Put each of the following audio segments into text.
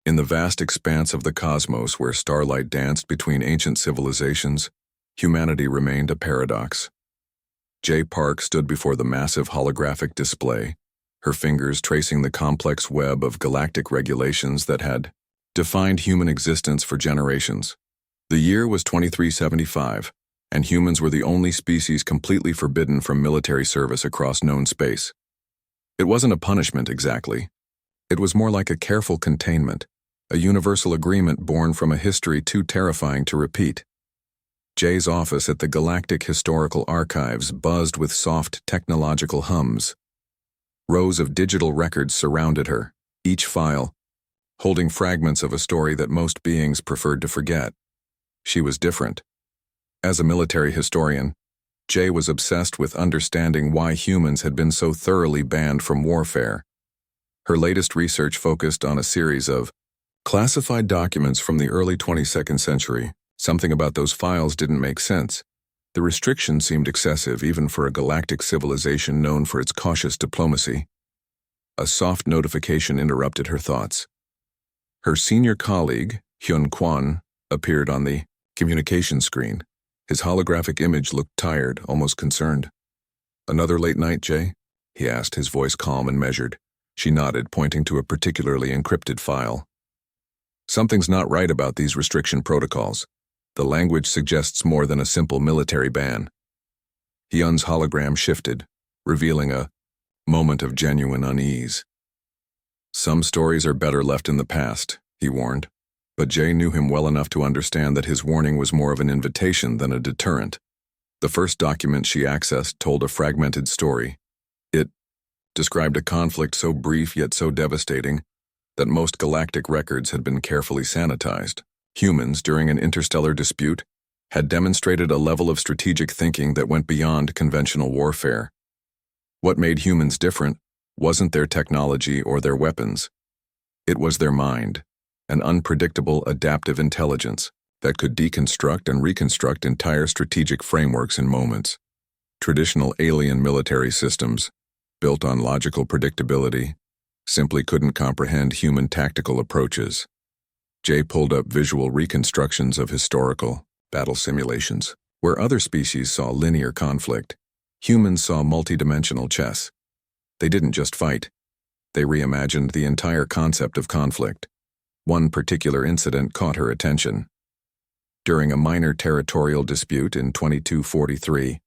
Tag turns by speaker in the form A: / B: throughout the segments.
A: In the vast expanse of the cosmos where starlight danced between ancient civilizations, humanity remained a paradox. Jay Park stood before the massive holographic display, her fingers tracing the complex web of galactic regulations that had defined human existence for generations. The year was 2375, and humans were the only species completely forbidden from military service across known space. It wasn't a punishment exactly. It was more like a careful containment, a universal agreement born from a history too terrifying to repeat. Jay's office at the Galactic Historical Archives buzzed with soft technological hums. Rows of digital records surrounded her, each file holding fragments of a story that most beings preferred to forget. She was different. As a military historian, Jay was obsessed with understanding why humans had been so thoroughly banned from warfare. Her latest research focused on a series of classified documents from the early 22nd century. Something about those files didn't make sense. The restrictions seemed excessive even for a galactic civilization known for its cautious diplomacy. A soft notification interrupted her thoughts. Her senior colleague, Hyun Kwon, appeared on the communication screen. His holographic image looked tired, almost concerned. "Another late night, Jay?" he asked, his voice calm and measured. She nodded, pointing to a particularly encrypted file. "Something's not right about these restriction protocols. The language suggests more than a simple military ban." Hyun's hologram shifted, revealing a moment of genuine unease. "Some stories are better left in the past," he warned. But Jay knew him well enough to understand that his warning was more of an invitation than a deterrent. The first document she accessed told a fragmented story. It described a conflict so brief yet so devastating that most galactic records had been carefully sanitized. Humans, during an interstellar dispute, had demonstrated a level of strategic thinking that went beyond conventional warfare. What made humans different wasn't their technology or their weapons. It was their mind. An unpredictable adaptive intelligence that could deconstruct and reconstruct entire strategic frameworks in moments. Traditional alien military systems, built on logical predictability, simply couldn't comprehend human tactical approaches. Jay pulled up visual reconstructions of historical battle simulations. Where other species saw linear conflict, humans saw multidimensional chess. They didn't just fight. They reimagined the entire concept of conflict. One particular incident caught her attention. During a minor territorial dispute in 2243,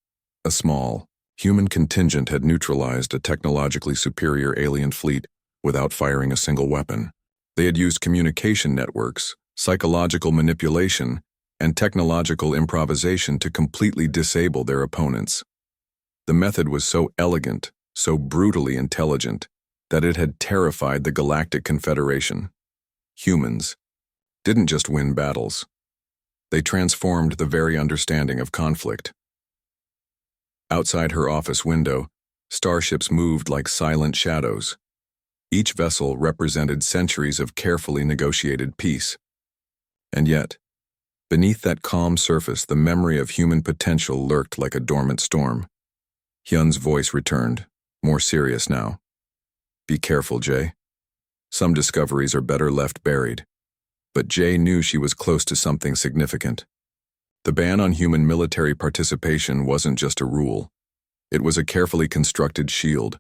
A: a small, human contingent had neutralized a technologically superior alien fleet without firing a single weapon. They had used communication networks, psychological manipulation, and technological improvisation to completely disable their opponents. The method was so elegant, so brutally intelligent, that it had terrified the Galactic Confederation. Humans didn't just win battles. They transformed the very understanding of conflict. Outside her office window, starships moved like silent shadows. Each vessel represented centuries of carefully negotiated peace. And yet, beneath that calm surface, the memory of human potential lurked like a dormant storm. Hyun's voice returned, more serious now. "Be careful, Jay. Some discoveries are better left buried." But Jay knew she was close to something significant. The ban on human military participation wasn't just a rule. It was a carefully constructed shield,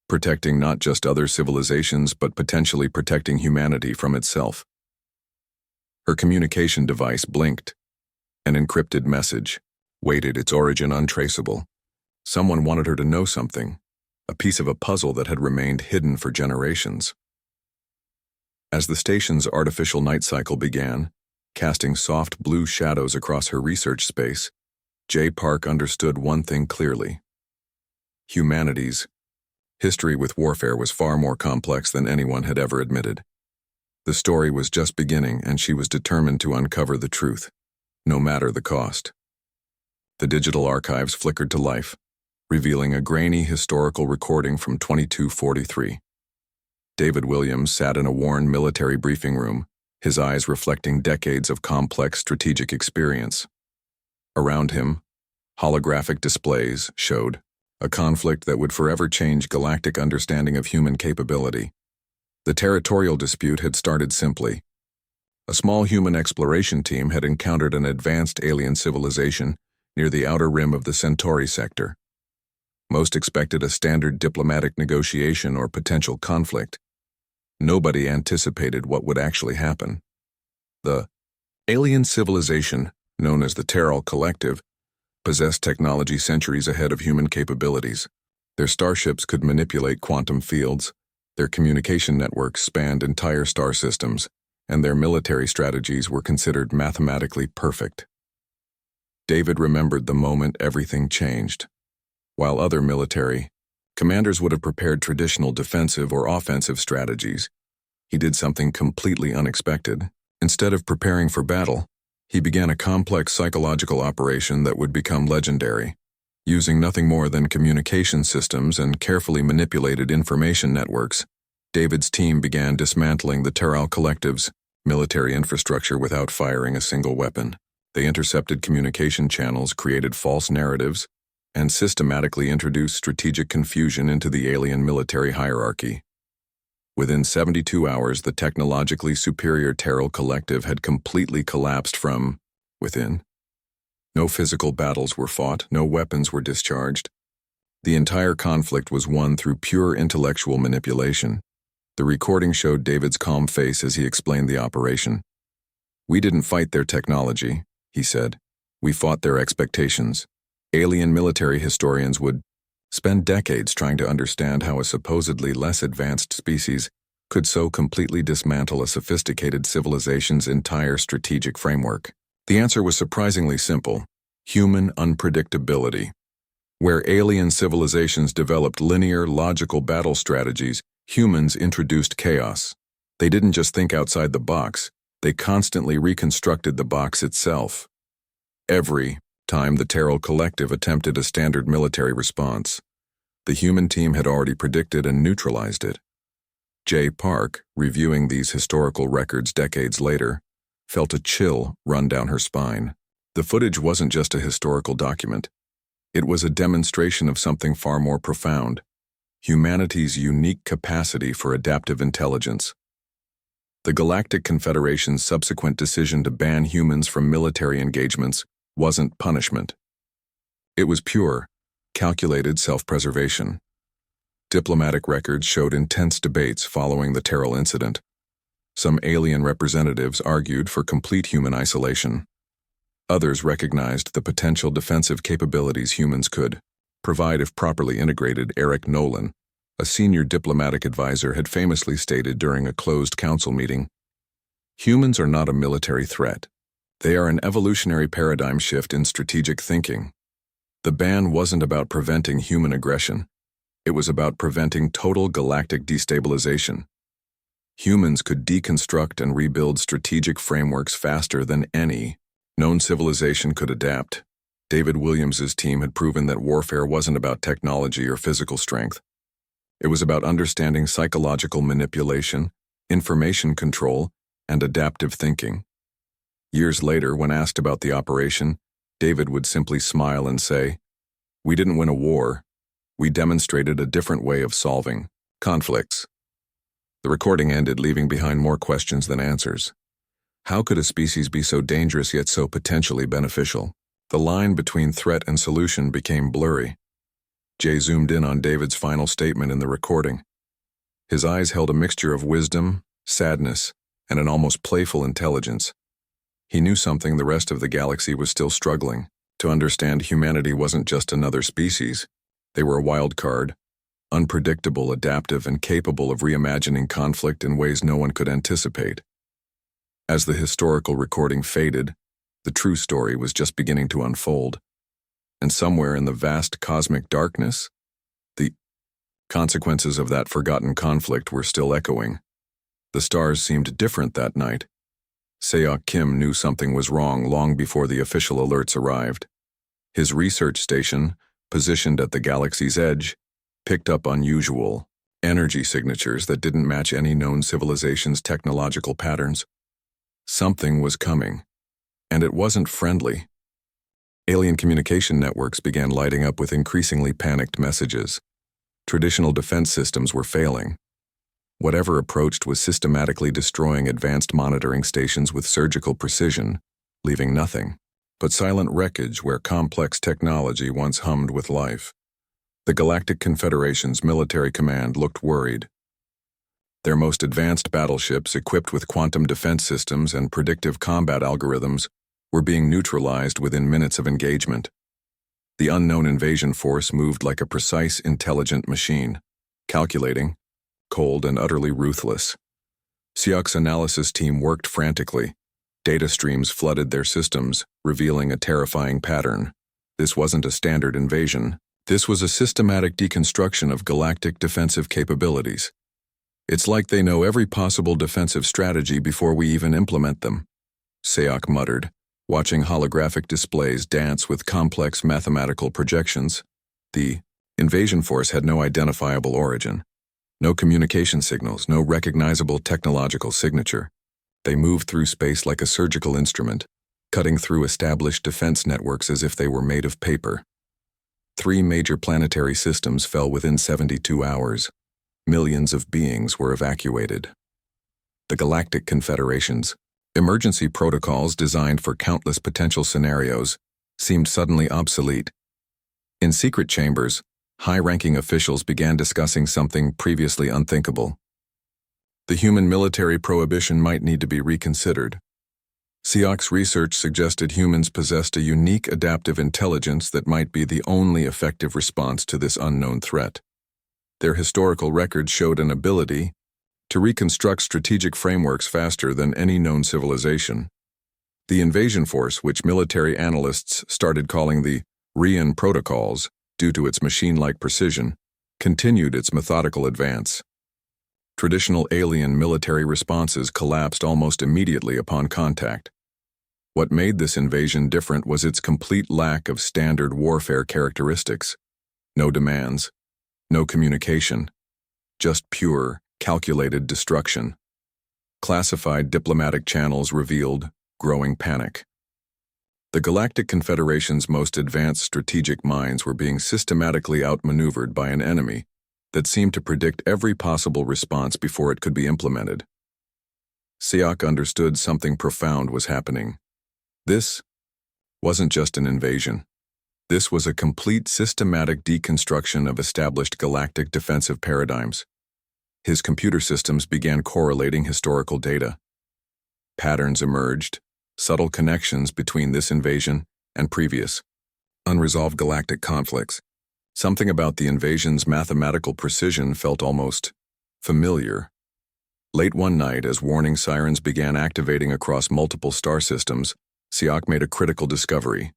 A: protecting not just other civilizations but potentially protecting humanity from itself. Her communication device blinked. An encrypted message waited, its origin untraceable. Someone wanted her to know something, a piece of a puzzle that had remained hidden for generations. As the station's artificial night cycle began, casting soft blue shadows across her research space, Jay Park understood one thing clearly. Humanity's history with warfare was far more complex than anyone had ever admitted. The story was just beginning, and she was determined to uncover the truth, no matter the cost. The digital archives flickered to life, revealing a grainy historical recording from 2243. David Williams sat in a worn military briefing room, his eyes reflecting decades of complex strategic experience. Around him, holographic displays showed a conflict that would forever change galactic understanding of human capability. The territorial dispute had started simply. A small human exploration team had encountered an advanced alien civilization near the outer rim of the Centauri sector. Most expected a standard diplomatic negotiation or potential conflict. Nobody anticipated what would actually happen. The alien civilization, known as the Terral Collective, possessed technology centuries ahead of human capabilities. Their starships could manipulate quantum fields, their communication networks spanned entire star systems, and their military strategies were considered mathematically perfect. David remembered the moment everything changed. While other military commanders would have prepared traditional defensive or offensive strategies, he did something completely unexpected. Instead of preparing for battle, he began a complex psychological operation that would become legendary. Using nothing more than communication systems and carefully manipulated information networks, David's team began dismantling the Terral Collective's military infrastructure without firing a single weapon. They intercepted communication channels, created false narratives, and systematically introduced strategic confusion into the alien military hierarchy. Within 72 hours, the technologically superior Terral Collective had completely collapsed from within. No physical battles were fought, no weapons were discharged. The entire conflict was won through pure intellectual manipulation. The recording showed David's calm face as he explained the operation. "We didn't fight their technology," he said. "We fought their expectations." Alien military historians would spend decades trying to understand how a supposedly less advanced species could so completely dismantle a sophisticated civilization's entire strategic framework. The answer was surprisingly simple: human unpredictability. Where alien civilizations developed linear, logical battle strategies, humans introduced chaos. They didn't just think outside the box, they constantly reconstructed the box itself. Every time the Terral Collective attempted a standard military response, the human team had already predicted and neutralized it. J. Park, reviewing these historical records decades later, felt a chill run down her spine. The footage wasn't just a historical document. It was a demonstration of something far more profound: humanity's unique capacity for adaptive intelligence. The Galactic Confederation's subsequent decision to ban humans from military engagements wasn't punishment. It was pure, calculated self-preservation. Diplomatic records showed intense debates following the Terral incident. Some alien representatives argued for complete human isolation. Others recognized the potential defensive capabilities humans could provide if properly integrated. Eric Nolan, a senior diplomatic advisor, had famously stated during a closed council meeting, "Humans are not a military threat. They are an evolutionary paradigm shift in strategic thinking." The ban wasn't about preventing human aggression. It was about preventing total galactic destabilization. Humans could deconstruct and rebuild strategic frameworks faster than any known civilization could adapt. David Williams's team had proven that warfare wasn't about technology or physical strength. It was about understanding psychological manipulation, information control, and adaptive thinking. Years later, when asked about the operation, David would simply smile and say, "We didn't win a war. We demonstrated a different way of solving conflicts." The recording ended, leaving behind more questions than answers. How could a species be so dangerous yet so potentially beneficial? The line between threat and solution became blurry. Jay zoomed in on David's final statement in the recording. His eyes held a mixture of wisdom, sadness, and an almost playful intelligence. He knew something the rest of the galaxy was still struggling to understand. Humanity wasn't just another species. They were a wild card, unpredictable, adaptive, and capable of reimagining conflict in ways no one could anticipate. As the historical recording faded, the true story was just beginning to unfold. And somewhere in the vast cosmic darkness, the consequences of that forgotten conflict were still echoing. The stars seemed different that night. Seok Kim knew something was wrong long before the official alerts arrived. His research station, positioned at the galaxy's edge, picked up unusual energy signatures that didn't match any known civilization's technological patterns. Something was coming, and it wasn't friendly. Alien communication networks began lighting up with increasingly panicked messages. Traditional defense systems were failing. Whatever approached was systematically destroying advanced monitoring stations with surgical precision, leaving nothing but silent wreckage where complex technology once hummed with life. The Galactic Confederation's military command looked worried. Their most advanced battleships, equipped with quantum defense systems and predictive combat algorithms, were being neutralized within minutes of engagement. The unknown invasion force moved like a precise, intelligent machine, calculating, cold, and utterly ruthless. SIOC's analysis team worked frantically. Data streams flooded their systems, revealing a terrifying pattern. This wasn't a standard invasion. This was a systematic deconstruction of galactic defensive capabilities. It's like they know every possible defensive strategy before we even implement them, SIOC muttered, watching holographic displays dance with complex mathematical projections. The invasion force had no identifiable origin. No communication signals, no recognizable technological signature. They moved through space like a surgical instrument, cutting through established defense networks as if they were made of paper. 3 major planetary systems fell within 72 hours. Millions of beings were evacuated. The Galactic Confederation's emergency protocols designed for countless potential scenarios seemed suddenly obsolete. In secret chambers, high-ranking officials began discussing something previously unthinkable. The human military prohibition might need to be reconsidered. SIOC's research suggested humans possessed a unique adaptive intelligence that might be the only effective response to this unknown threat. Their historical records showed an ability to reconstruct strategic frameworks faster than any known civilization. The invasion force, which military analysts started calling the Rian Protocols due to its machine-like precision, continued its methodical advance. Traditional alien military responses collapsed almost immediately upon contact. What made this invasion different was its complete lack of standard warfare characteristics. No demands, no communication, just pure, calculated destruction. Classified diplomatic channels revealed growing panic. The Galactic Confederation's most advanced strategic minds were being systematically outmaneuvered by an enemy that seemed to predict every possible response before it could be implemented. SIOC understood something profound was happening. This wasn't just an invasion. This was a complete systematic deconstruction of established galactic defensive paradigms. His computer systems began correlating historical data. Patterns emerged, subtle connections between this invasion and previous, unresolved galactic conflicts. Something about the invasion's mathematical precision felt almost familiar. Late one night, as warning sirens began activating across multiple star systems, SIOC made a critical discovery.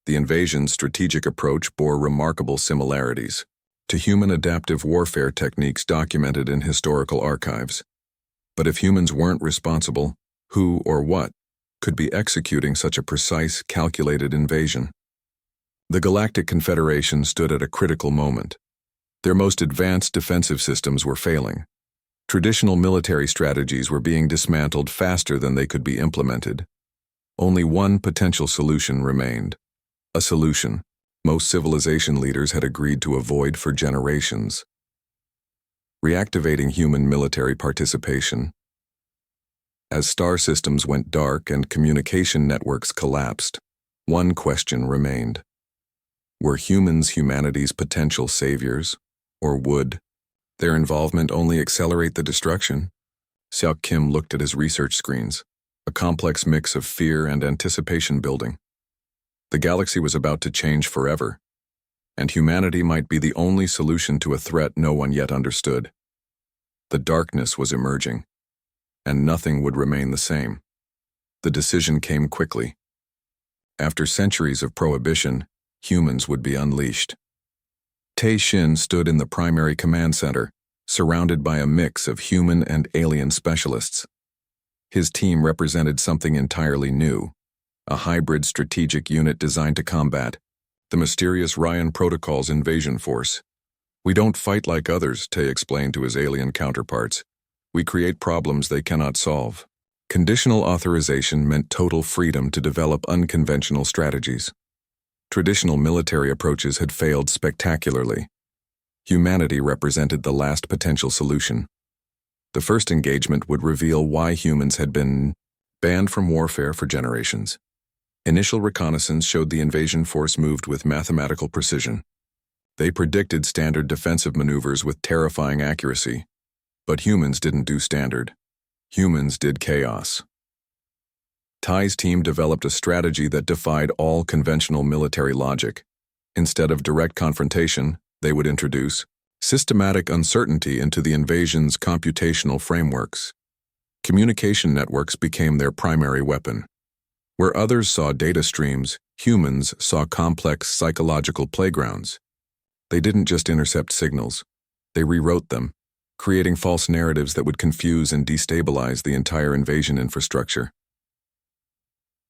A: The invasion's strategic approach bore remarkable similarities to human adaptive warfare techniques documented in historical archives. But if humans weren't responsible, who or what could be executing such a precise, calculated invasion? The Galactic Confederation stood at a critical moment. Their most advanced defensive systems were failing. Traditional military strategies were being dismantled faster than they could be implemented. Only one potential solution remained. A solution most civilization leaders had agreed to avoid for generations. Reactivating human military participation. As star systems went dark and communication networks collapsed, one question remained. Were humans humanity's potential saviors, or would their involvement only accelerate the destruction? Xiao Kim looked at his research screens, a complex mix of fear and anticipation building. The galaxy was about to change forever, and humanity might be the only solution to a threat no one yet understood. The darkness was emerging, and nothing would remain the same. The decision came quickly. After centuries of prohibition, humans would be unleashed. Tei Xin stood in the primary command center, surrounded by a mix of human and alien specialists. His team represented something entirely new, a hybrid strategic unit designed to combat the mysterious Rian Protocol's invasion force. "We don't fight like others," Tei explained to his alien counterparts. "We create problems they cannot solve." Conditional authorization meant total freedom to develop unconventional strategies. Traditional military approaches had failed spectacularly. Humanity represented the last potential solution. The first engagement would reveal why humans had been banned from warfare for generations. Initial reconnaissance showed the invasion force moved with mathematical precision. They predicted standard defensive maneuvers with terrifying accuracy. But humans didn't do standard. Humans did chaos. Ty's team developed a strategy that defied all conventional military logic. Instead of direct confrontation, they would introduce systematic uncertainty into the invasion's computational frameworks. Communication networks became their primary weapon. Where others saw data streams, humans saw complex psychological playgrounds. They didn't just intercept signals. They rewrote them, creating false narratives that would confuse and destabilize the entire invasion infrastructure.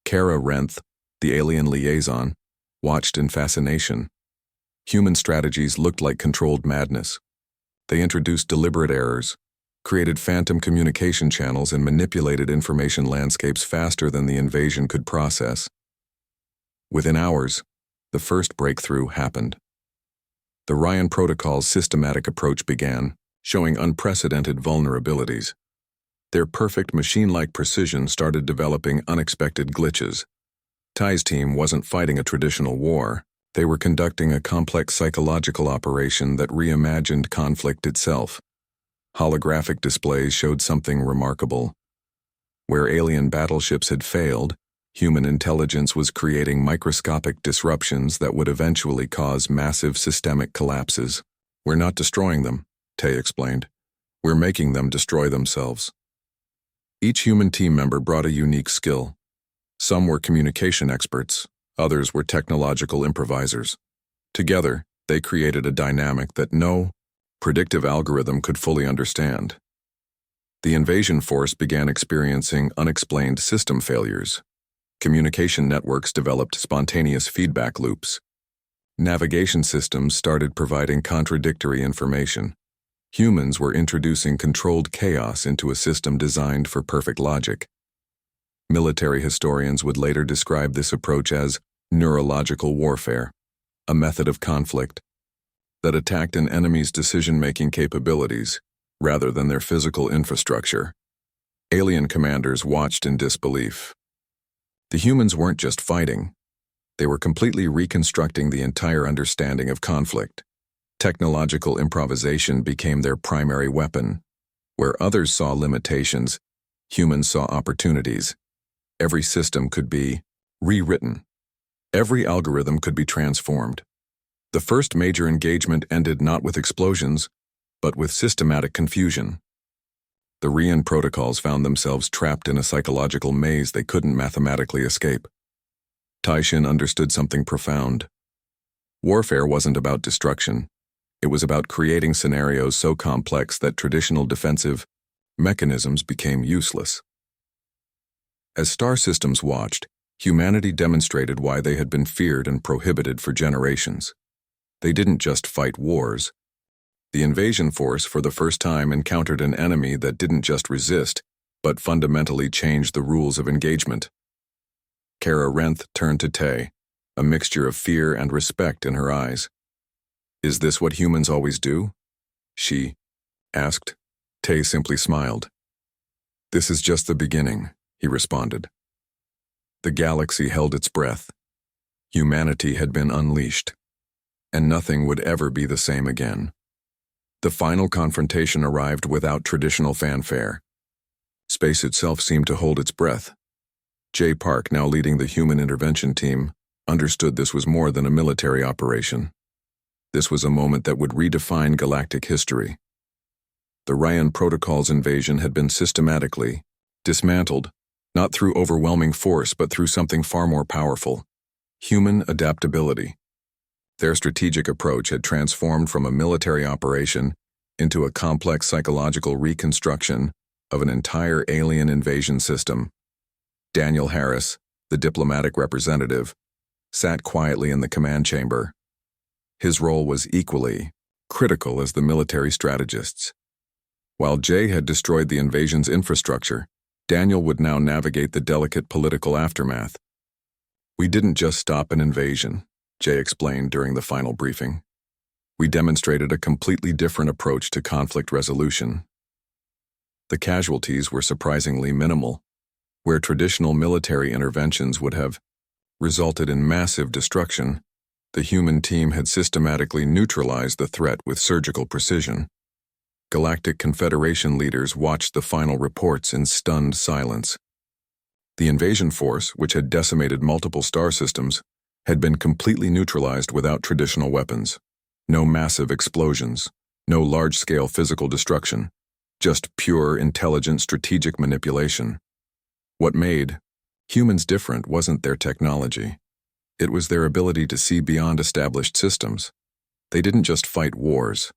A: Kara Renth, the alien liaison, watched in fascination. Human strategies looked like controlled madness. They introduced deliberate errors, created phantom communication channels, and manipulated information landscapes faster than the invasion could process. Within hours, the first breakthrough happened. The Ryan Protocol's systematic approach began, showing unprecedented vulnerabilities. Their perfect machine-like precision started developing unexpected glitches. Ty's team wasn't fighting a traditional war. They were conducting a complex psychological operation that reimagined conflict itself. Holographic displays showed something remarkable. Where alien battleships had failed, human intelligence was creating microscopic disruptions that would eventually cause massive systemic collapses. "We're not destroying them," Tay explained. "We're making them destroy themselves." Each human team member brought a unique skill. Some were communication experts, others were technological improvisers. Together, they created a dynamic that no predictive algorithm could fully understand. The invasion force began experiencing unexplained system failures. Communication networks developed spontaneous feedback loops. Navigation systems started providing contradictory information. Humans were introducing controlled chaos into a system designed for perfect logic. Military historians would later describe this approach as neurological warfare, a method of conflict that attacked an enemy's decision-making capabilities rather than their physical infrastructure. Alien commanders watched in disbelief. The humans weren't just fighting. They were completely reconstructing the entire understanding of conflict. Technological improvisation became their primary weapon. Where others saw limitations, humans saw opportunities. Every system could be rewritten. Every algorithm could be transformed. The first major engagement ended not with explosions, but with systematic confusion. The Ryan protocols found themselves trapped in a psychological maze they couldn't mathematically escape. Taishin understood something profound. Warfare wasn't about destruction. It was about creating scenarios so complex that traditional defensive mechanisms became useless. As star systems watched, humanity demonstrated why they had been feared and prohibited for generations. They didn't just fight wars. The invasion force for the first time encountered an enemy that didn't just resist, but fundamentally changed the rules of engagement. Kara Renth turned to Tay, a mixture of fear and respect in her eyes. "Is this what humans always do?" she asked. Tay simply smiled. "This is just the beginning," he responded. The galaxy held its breath. Humanity had been unleashed, and nothing would ever be the same again. The final confrontation arrived without traditional fanfare. Space itself seemed to hold its breath. Jay Park, now leading the human intervention team, understood this was more than a military operation. This was a moment that would redefine galactic history. The Ryan Protocol's invasion had been systematically dismantled, not through overwhelming force but through something far more powerful: human adaptability. Their strategic approach had transformed from a military operation into a complex psychological reconstruction of an entire alien invasion system. Daniel Harris, the diplomatic representative, sat quietly in the command chamber. His role was equally critical as the military strategists. While Jay had destroyed the invasion's infrastructure, Daniel would now navigate the delicate political aftermath. "We didn't just stop an invasion," Jay explained during the final briefing. "We demonstrated a completely different approach to conflict resolution." The casualties were surprisingly minimal, where traditional military interventions would have resulted in massive destruction. The human team had systematically neutralized the threat with surgical precision. Galactic Confederation leaders watched the final reports in stunned silence. The invasion force, which had decimated multiple star systems, had been completely neutralized without traditional weapons. No massive explosions, no large-scale physical destruction, just pure, intelligent, strategic manipulation. What made humans different wasn't their technology. It was their ability to see beyond established systems. They didn't just fight wars.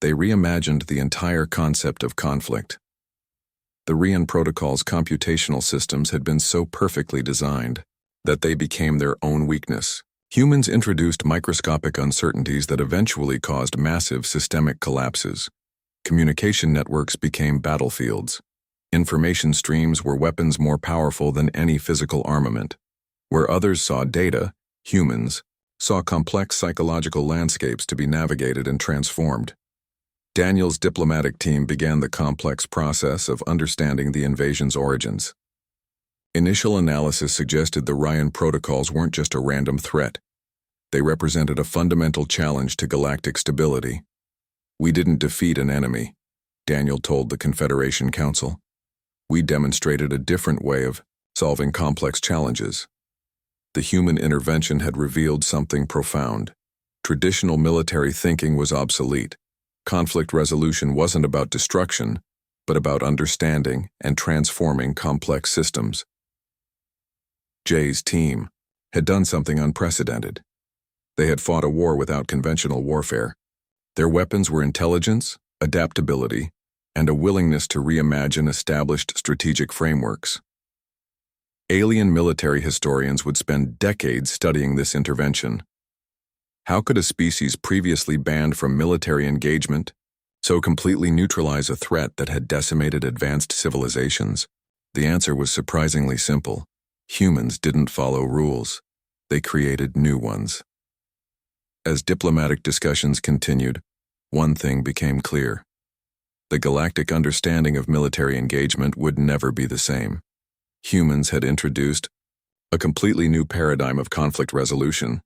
A: They reimagined the entire concept of conflict. The Rian Protocol's computational systems had been so perfectly designed that they became their own weakness. Humans introduced microscopic uncertainties that eventually caused massive systemic collapses. Communication networks became battlefields. Information streams were weapons more powerful than any physical armament. Where others saw data, humans saw complex psychological landscapes to be navigated and transformed. Daniel's diplomatic team began the complex process of understanding the invasion's origins. Initial analysis suggested the Rian protocols weren't just a random threat. They represented a fundamental challenge to galactic stability. "We didn't defeat an enemy," Daniel told the Confederation Council. "We demonstrated a different way of solving complex challenges." The human intervention had revealed something profound. Traditional military thinking was obsolete. Conflict resolution wasn't about destruction, but about understanding and transforming complex systems. Jay's team had done something unprecedented. They had fought a war without conventional warfare. Their weapons were intelligence, adaptability, and a willingness to reimagine established strategic frameworks. Alien military historians would spend decades studying this intervention. How could a species previously banned from military engagement so completely neutralize a threat that had decimated advanced civilizations? The answer was surprisingly simple. Humans didn't follow rules. They created new ones. As diplomatic discussions continued, one thing became clear. The galactic understanding of military engagement would never be the same. Humans had introduced a completely new paradigm of conflict resolution.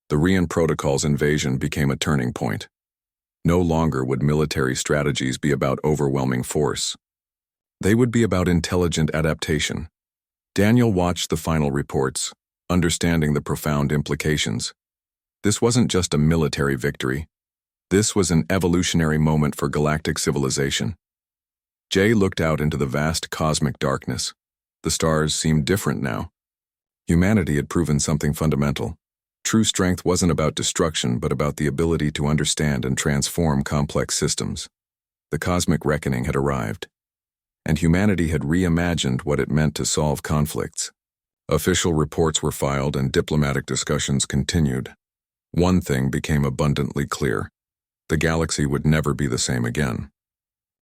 A: The Rian Protocol's invasion became a turning point. No longer would military strategies be about overwhelming force. They would be about intelligent adaptation. Daniel watched the final reports, understanding the profound implications. This wasn't just a military victory. This was an evolutionary moment for galactic civilization. Jay looked out into the vast cosmic darkness. The stars seemed different now. Humanity had proven something fundamental. True strength wasn't about destruction, but about the ability to understand and transform complex systems. The cosmic reckoning had arrived, and humanity had reimagined what it meant to solve conflicts. Official reports were filed and diplomatic discussions continued. One thing became abundantly clear. The galaxy would never be the same again.